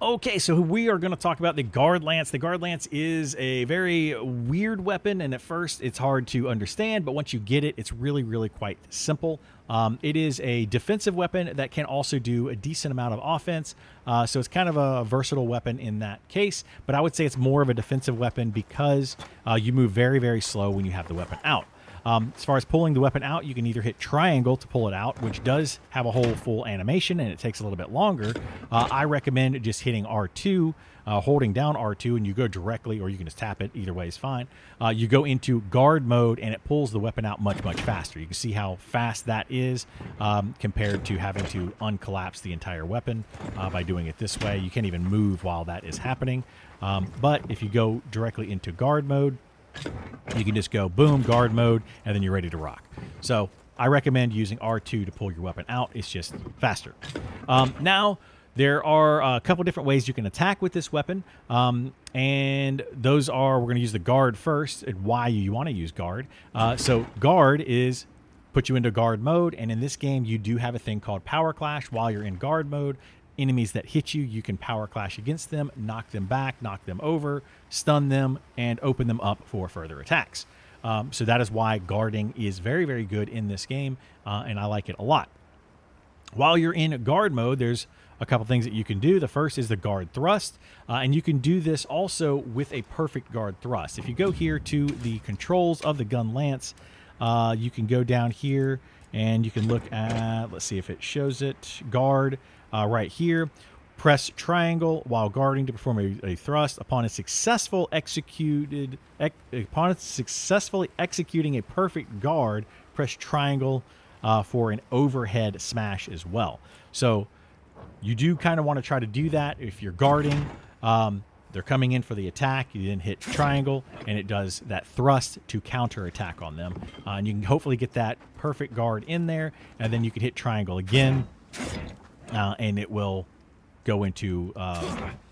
Okay, so we are going to talk about the Gunlance. The Gunlance is a very weird weapon, and at first it's hard to understand, but once you get it, it's really, really quite simple. It is a defensive weapon that can also do a decent amount of offense, so it's kind of a versatile weapon in that case, but I would say it's more of a defensive weapon because you move very, very slow when you have the weapon out. As far as pulling the weapon out, you can either hit triangle to pull it out, which does have a whole full animation and it takes a little bit longer. I recommend just hitting R2, holding down R2, and you go directly, or you can just tap it. Either way is fine. You go into guard mode and it pulls the weapon out much, much faster. You can see how fast that is compared to having to uncollapse the entire weapon by doing it this way. You can't even move while that is happening. But if you go directly into guard mode, you can just go boom, guard mode, and then you're ready to rock. So I recommend using R2 to pull your weapon out. It's just faster. Now, there are a couple different ways you can attack with this weapon, and those are, we're going to use the guard first, and why you want to use guard. So guard is put you into guard mode, and in this game, you do have a thing called power clash while you're in guard mode. Enemies that hit you, you can power clash against them, knock them back, knock them over, stun them, and open them up for further attacks. So that is why guarding is very, very good in this game, and I like it a lot. While you're in guard mode, there's a couple things that you can do. The first is the guard thrust, and you can do this also with a perfect guard thrust. If you go here to the controls of the Gunlance, you can go down here and you can look at, let's see if it shows it, guard. Right here, press triangle while guarding to perform a thrust. Upon successfully executing a perfect guard, press triangle for an overhead smash as well. So you do kind of want to try to do that if you're guarding. They're coming in for the attack. You then hit triangle, and it does that thrust to counter attack on them. And you can hopefully get that perfect guard in there, and then you can hit triangle again. And it will go into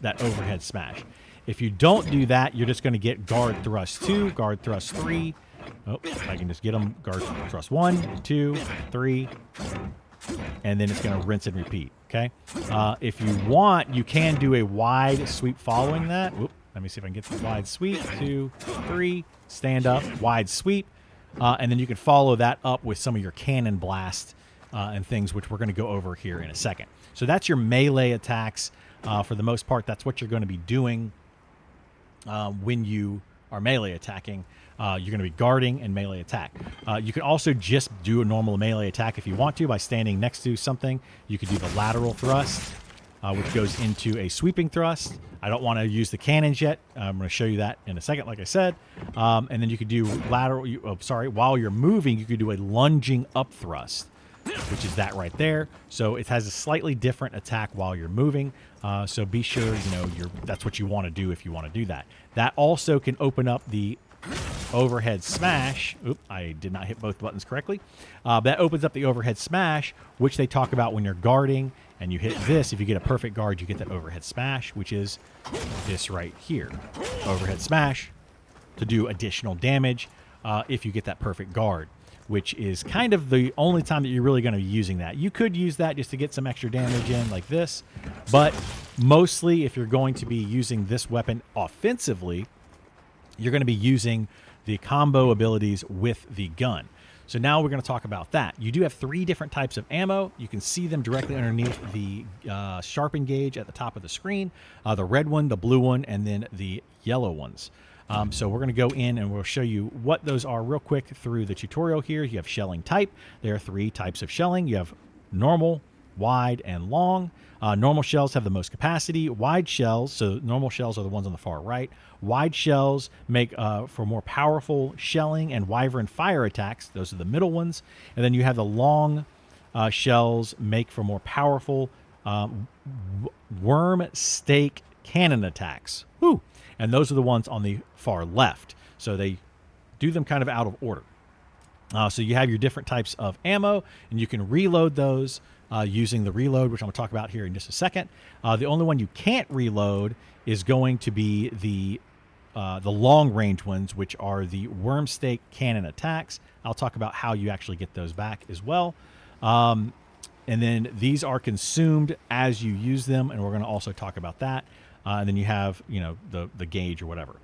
that overhead smash. If you don't do that, you're just going to get guard thrust 2, guard thrust 3. Oh, I can just get them. Guard thrust 1, 2, 3. And then it's going to rinse and repeat. Okay. If you want, you can do a wide sweep following that. Oop, let me see if I can get the wide sweep. 2, 3. Stand up. Wide sweep. And then you can follow that up with some of your cannon blast and things, which we're going to go over here in a second. So that's your melee attacks. For the most part, that's what you're going to be doing when you are melee attacking. You're going to be guarding and melee attack. You can also just do a normal melee attack if you want to by standing next to something. You could do the lateral thrust, which goes into a sweeping thrust. I don't want to use the cannons yet. I'm going to show you that in a second, like I said. And then you could do lateral. While you're moving, you could do a lunging up thrust, which is that right there. So it has a slightly different attack while you're moving. So be sure, that's what you want to do if you want to do that. That also can open up the overhead smash. Oop, I did not hit both buttons correctly. That opens up the overhead smash, which they talk about when you're guarding, and you hit this. If you get a perfect guard, you get that overhead smash, which is this right here. Overhead smash to do additional damage if you get that perfect guard, which is kind of the only time that you're really going to be using that. You could use that just to get some extra damage in like this, but mostly if you're going to be using this weapon offensively, you're going to be using the combo abilities with the gun. So now we're going to talk about that. You do have 3 different types of ammo. You can see them directly underneath the sharpen gauge at the top of the screen. The red one, the blue one, and then the yellow ones. So we're going to go in and we'll show you what those are real quick through the tutorial here. You have shelling type. There are 3 types of shelling. You have normal, wide, and long. Normal shells have the most capacity. Wide shells, so normal shells are the ones on the far right. Wide shells make for more powerful shelling and wyvern fire attacks. Those are the middle ones. And then you have the long shells make for more powerful worm stake cannon attacks. Woo! And those are the ones on the far left. So they do them kind of out of order. So you have your different types of ammo, and you can reload those using the reload, which I'm going to talk about here in just a second. The only one you can't reload is going to be the long-range ones, which are the worm stake cannon attacks. I'll talk about how you actually get those back as well. And then these are consumed as you use them, and we're going to also talk about that. And then you have, the gauge or whatever.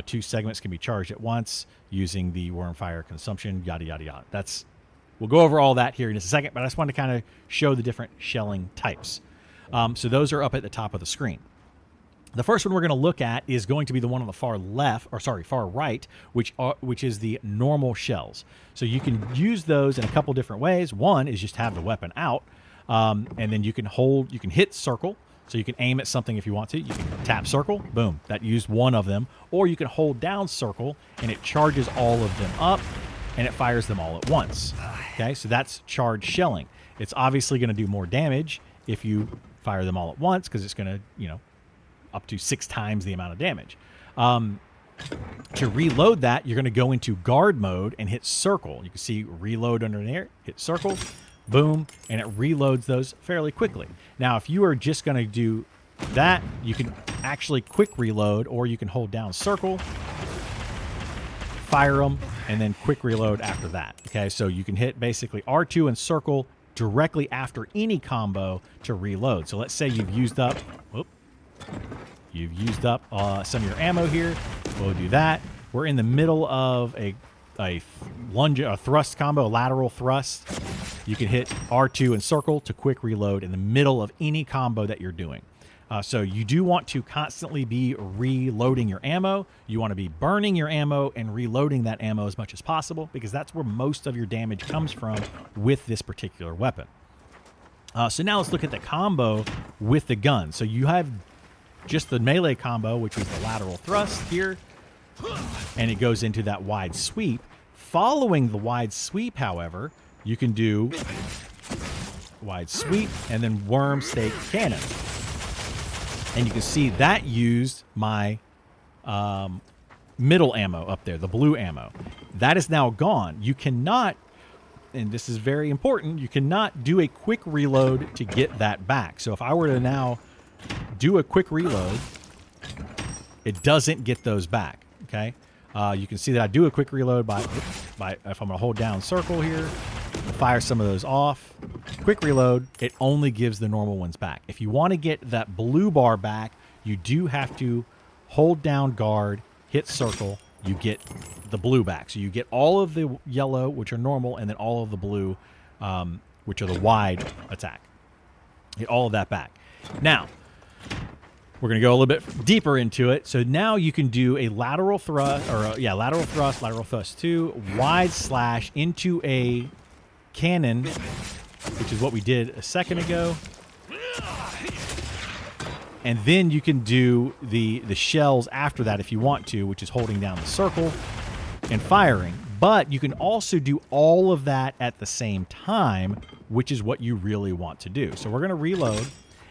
2 segments can be charged at once using the Wormfire consumption, yada, yada, yada. We'll go over all that here in just a second, but I just wanted to kind of show the different shelling types. So those are up at the top of the screen. The first one we're going to look at is going to be the one on the far right, which is the normal shells. So you can use those in a couple different ways. One is just have the weapon out, and then you can hit circle, so you can aim at something if you want to. You can tap circle, boom, that used one of them. Or you can hold down circle, and it charges all of them up, and it fires them all at once. Okay, so that's charged shelling. It's obviously going to do more damage if you fire them all at once, because it's going to, up to 6 times the amount of damage. To reload that, you're going to go into guard mode and hit circle. You can see reload under there, hit circle, boom, and it reloads those fairly quickly. Now, if you are just going to do that, you can actually quick reload, or you can hold down circle, fire them, and then quick reload after that. Okay, so you can hit basically R2 and circle directly after any combo to reload. So let's say you've used up, some of your ammo here. We'll do that. We're in the middle of a lunge, a thrust combo, a lateral thrust. You can hit R2 and circle to quick reload in the middle of any combo that you're doing. So you do want to constantly be reloading your ammo. You want to be burning your ammo and reloading that ammo as much as possible, because that's where most of your damage comes from with this particular weapon. So now let's look at the combo with the gun. So you have just the melee combo, which is the lateral thrust here, and it goes into that wide sweep. Following the wide sweep, however, you can do wide sweep and then worm stake cannon. And you can see that used my middle ammo up there, the blue ammo. That is now gone. You cannot, and this is very important, you cannot do a quick reload to get that back. So if I were to now do a quick reload, it doesn't get those back. Okay, you can see that I do a quick reload by if I'm gonna hold down circle here, fire some of those off, quick reload, it only gives the normal ones back. If you want to get that blue bar back, you do have to hold down guard, hit circle, you get the blue back. So you get all of the yellow, which are normal, and then all of the blue, which are the wide attack. Get all of that back. Now, we're going to go a little bit deeper into it. So now you can do a lateral thrust, lateral thrust 2, wide slash into a cannon, which is what we did a second ago. And then you can do the shells after that if you want to, which is holding down the circle and firing. But you can also do all of that at the same time, which is what you really want to do. So we're going to reload.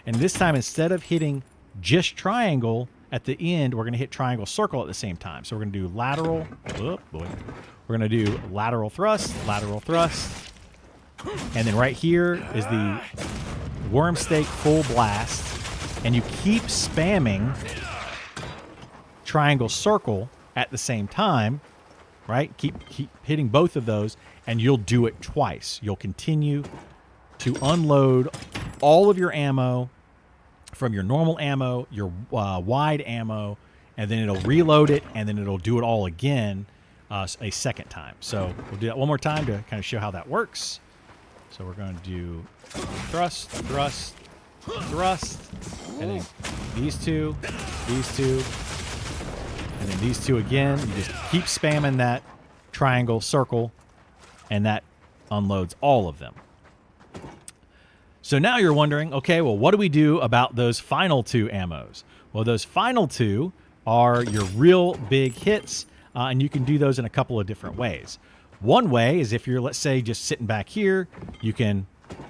And this time, instead of hitting just triangle at the end, we're going to hit triangle circle at the same time. So we're going to do lateral. Oh boy. We're going to do lateral thrust, and then right here is the worm stake full blast. And you keep spamming triangle circle at the same time, right? Keep hitting both of those, and you'll do it twice. You'll continue to unload all of your ammo from your normal ammo, your wide ammo, and then it'll reload it, and then it'll do it all again a second time. So we'll do that one more time to kind of show how that works. So we're going to do thrust, and then these two, and then these two again. You just keep spamming that triangle circle, and that unloads all of them. So now you're wondering, okay, well, what do we do about those final 2 ammos? Well, those final 2 are your real big hits, and you can do those in a couple of different ways. One way is if you're, let's say, just sitting back here, you can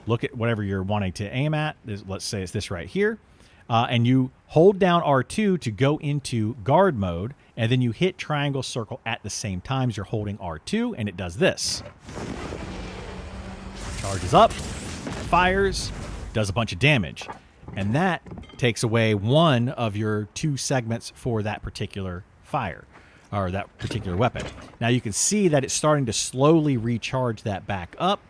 look at whatever you're wanting to aim at. Let's say it's this right here. And you hold down R2 to go into guard mode, and then you hit triangle circle at the same time as you're holding R2, and it does this. Charges up, fires, does a bunch of damage. And that takes away one of your 2 segments for that particular fire, or that particular weapon. Now you can see that it's starting to slowly recharge that back up.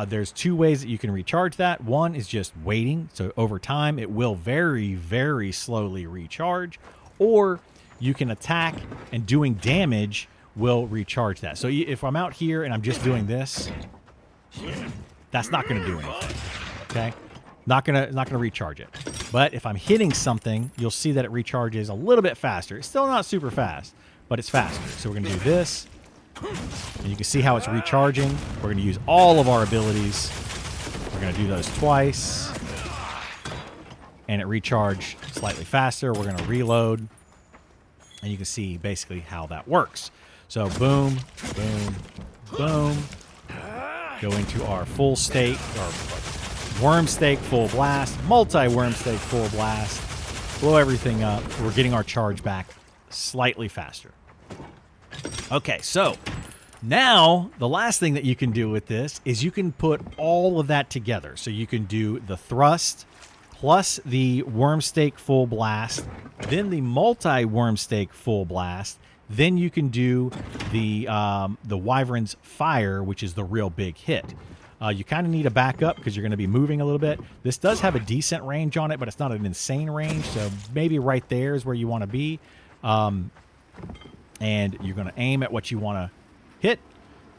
There's two ways that you can recharge that. One is just waiting. So over time, it will very, very slowly recharge. Or you can attack, and doing damage will recharge that. So if I'm out here and I'm just doing this, that's not going to do anything. Okay? Not gonna recharge it. But if I'm hitting something, you'll see that it recharges a little bit faster. It's still not super fast, but it's faster. So we're gonna do this, and you can see how it's recharging. We're gonna use all of our abilities. We're gonna do those twice, and it recharged slightly faster. We're gonna reload, and you can see basically how that works. So boom, boom, boom. Go into our full state, or worm stake full blast, multi-worm stake full blast, blow everything up. We're getting our charge back slightly faster. Okay, so now the last thing that you can do with this is you can put all of that together. So you can do the thrust plus the worm stake full blast, then the multi-worm stake full blast, then you can do the Wyvern's fire, which is the real big hit. You kind of need a backup because you're going to be moving a little bit. This does have a decent range on it, but it's not an insane range. So maybe right there is where you want to be. And you're going to aim at what you want to hit.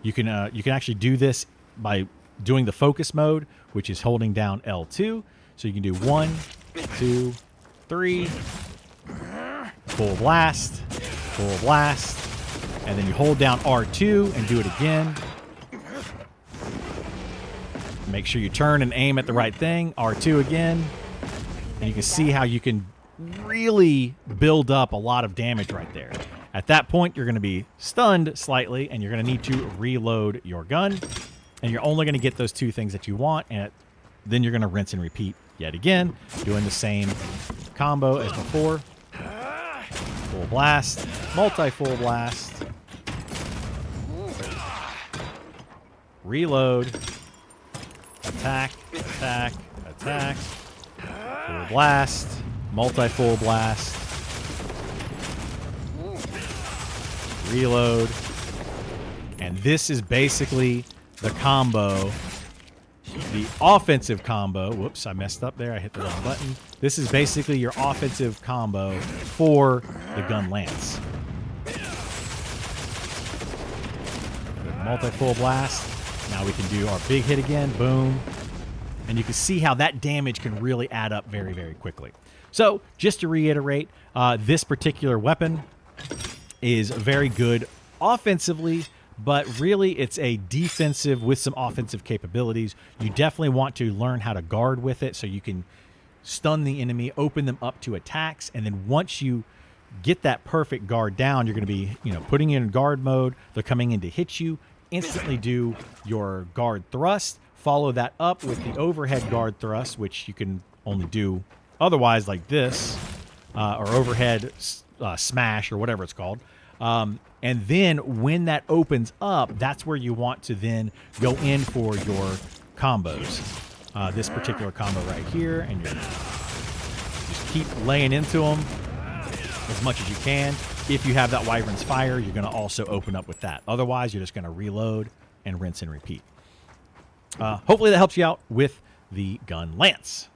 You can actually do this by doing the focus mode, which is holding down L2. So you can do 1, 2, 3, full blast, and then you hold down R2 and do it again. Make sure you turn and aim at the right thing. R2 again. And you can see how you can really build up a lot of damage right there. At that point, you're going to be stunned slightly, and you're going to need to reload your gun. And you're only going to get those two things that you want, and then you're going to rinse and repeat yet again, doing the same combo as before. Full blast, multi-full blast. Reload. Attack, attack, attack. Full blast, multi-full blast. Reload. And this is basically the combo, the offensive combo. Whoops, I messed up there. I hit the wrong button. This is basically your offensive combo for the Gunlance. Multi-full blast. Now we can do our big hit again. Boom. And you can see how that damage can really add up very, very quickly. So just to reiterate, this particular weapon is very good offensively, but really it's a defensive with some offensive capabilities. You definitely want to learn how to guard with it so you can stun the enemy, open them up to attacks, and then once you get that perfect guard down, you're going to be, putting in guard mode. They're coming in to hit you. Instantly do your guard thrust. Follow that up with the overhead guard thrust, which you can only do otherwise like this, or overhead smash, or whatever it's called. And then when that opens up, that's where you want to then go in for your combos. This particular combo right here, and you just keep laying into them as much as you can. If you have that Wyvern's Fire, you're going to also open up with that. Otherwise, you're just going to reload and rinse and repeat. Hopefully that helps you out with the Gunlance.